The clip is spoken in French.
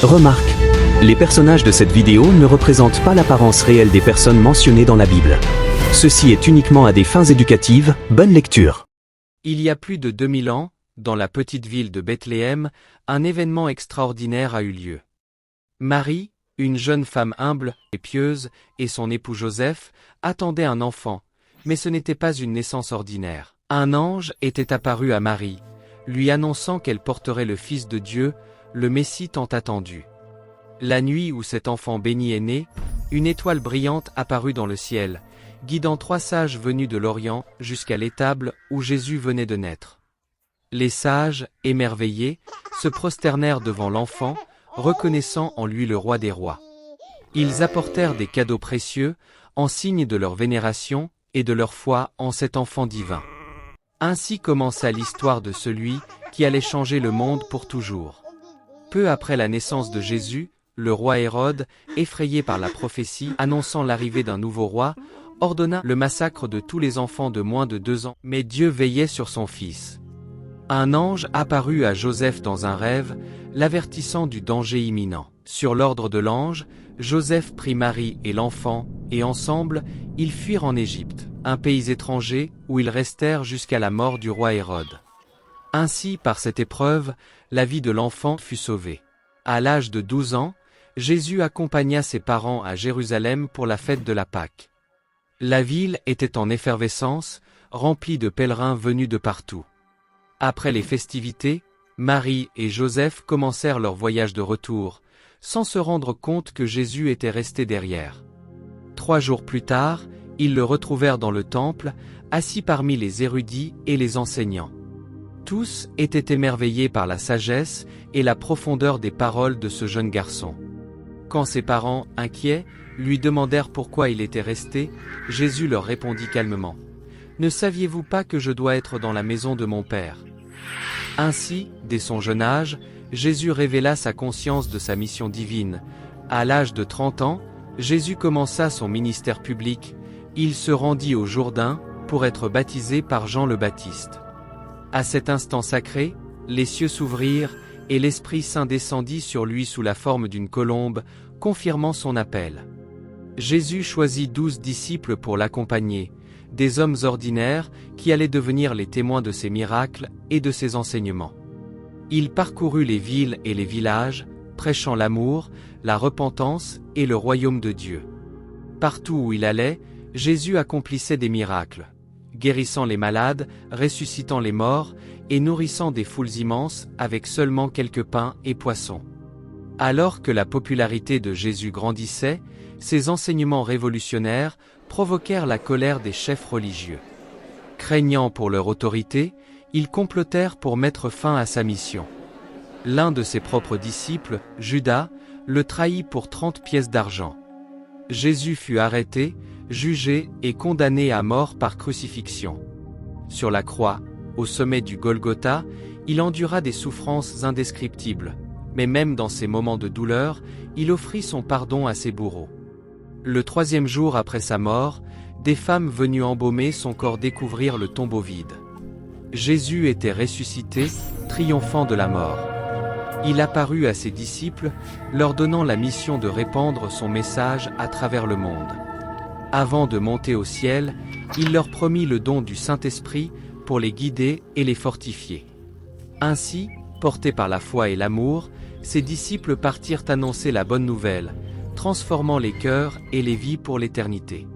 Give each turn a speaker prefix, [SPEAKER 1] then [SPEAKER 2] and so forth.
[SPEAKER 1] Remarque, les personnages de cette vidéo ne représentent pas l'apparence réelle des personnes mentionnées dans la Bible. Ceci est uniquement à des fins éducatives, bonne lecture.
[SPEAKER 2] Il y a plus de 2000 ans, dans la petite ville de Bethléem, un événement extraordinaire a eu lieu. Marie, une jeune femme humble et pieuse, et son époux Joseph, attendaient un enfant, mais ce n'était pas une naissance ordinaire. Un ange était apparu à Marie, lui annonçant qu'elle porterait le Fils de Dieu, le Messie tant attendu. La nuit où cet enfant béni est né, une étoile brillante apparut dans le ciel, guidant 3 sages venus de l'Orient jusqu'à l'étable où Jésus venait de naître. Les sages, émerveillés, se prosternèrent devant l'enfant, reconnaissant en lui le roi des rois. Ils apportèrent des cadeaux précieux, en signe de leur vénération et de leur foi en cet enfant divin. Ainsi commença l'histoire de celui qui allait changer le monde pour toujours. Peu après la naissance de Jésus, le roi Hérode, effrayé par la prophétie annonçant l'arrivée d'un nouveau roi, ordonna le massacre de tous les enfants de moins de 2 ans. Mais Dieu veillait sur son fils. Un ange apparut à Joseph dans un rêve, l'avertissant du danger imminent. Sur l'ordre de l'ange, Joseph prit Marie et l'enfant, et ensemble, ils fuirent en Égypte, un pays étranger où ils restèrent jusqu'à la mort du roi Hérode. Ainsi, par cette épreuve, la vie de l'enfant fut sauvée. À l'âge de 12 ans, Jésus accompagna ses parents à Jérusalem pour la fête de la Pâque. La ville était en effervescence, remplie de pèlerins venus de partout. Après les festivités, Marie et Joseph commencèrent leur voyage de retour, sans se rendre compte que Jésus était resté derrière. 3 jours plus tard, ils le retrouvèrent dans le temple, assis parmi les érudits et les enseignants. Tous étaient émerveillés par la sagesse et la profondeur des paroles de ce jeune garçon. Quand ses parents, inquiets, lui demandèrent pourquoi il était resté, Jésus leur répondit calmement : « Ne saviez-vous pas que je dois être dans la maison de mon Père ? » Ainsi, dès son jeune âge, Jésus révéla sa conscience de sa mission divine. À l'âge de 30 ans, Jésus commença son ministère public. Il se rendit au Jourdain pour être baptisé par Jean le Baptiste. À cet instant sacré, les cieux s'ouvrirent et l'Esprit Saint descendit sur lui sous la forme d'une colombe, confirmant son appel. Jésus choisit 12 disciples pour l'accompagner, des hommes ordinaires qui allaient devenir les témoins de ses miracles et de ses enseignements. Il parcourut les villes et les villages, prêchant l'amour, la repentance et le royaume de Dieu. Partout où il allait, Jésus accomplissait des miracles, guérissant les malades, ressuscitant les morts et nourrissant des foules immenses avec seulement quelques pains et poissons. Alors que la popularité de Jésus grandissait, ses enseignements révolutionnaires provoquèrent la colère des chefs religieux. Craignant pour leur autorité, ils complotèrent pour mettre fin à sa mission. L'un de ses propres disciples, Judas, le trahit pour 30 pièces d'argent. Jésus fut arrêté, jugé et condamné à mort par crucifixion. Sur la croix, au sommet du Golgotha, il endura des souffrances indescriptibles, mais même dans ces moments de douleur, il offrit son pardon à ses bourreaux. Le 3e jour après sa mort, des femmes venues embaumer son corps découvrirent le tombeau vide. Jésus était ressuscité, triomphant de la mort. Il apparut à ses disciples, leur donnant la mission de répandre son message à travers le monde. Avant de monter au ciel, il leur promit le don du Saint-Esprit pour les guider et les fortifier. Ainsi, portés par la foi et l'amour, ses disciples partirent annoncer la bonne nouvelle, transformant les cœurs et les vies pour l'éternité.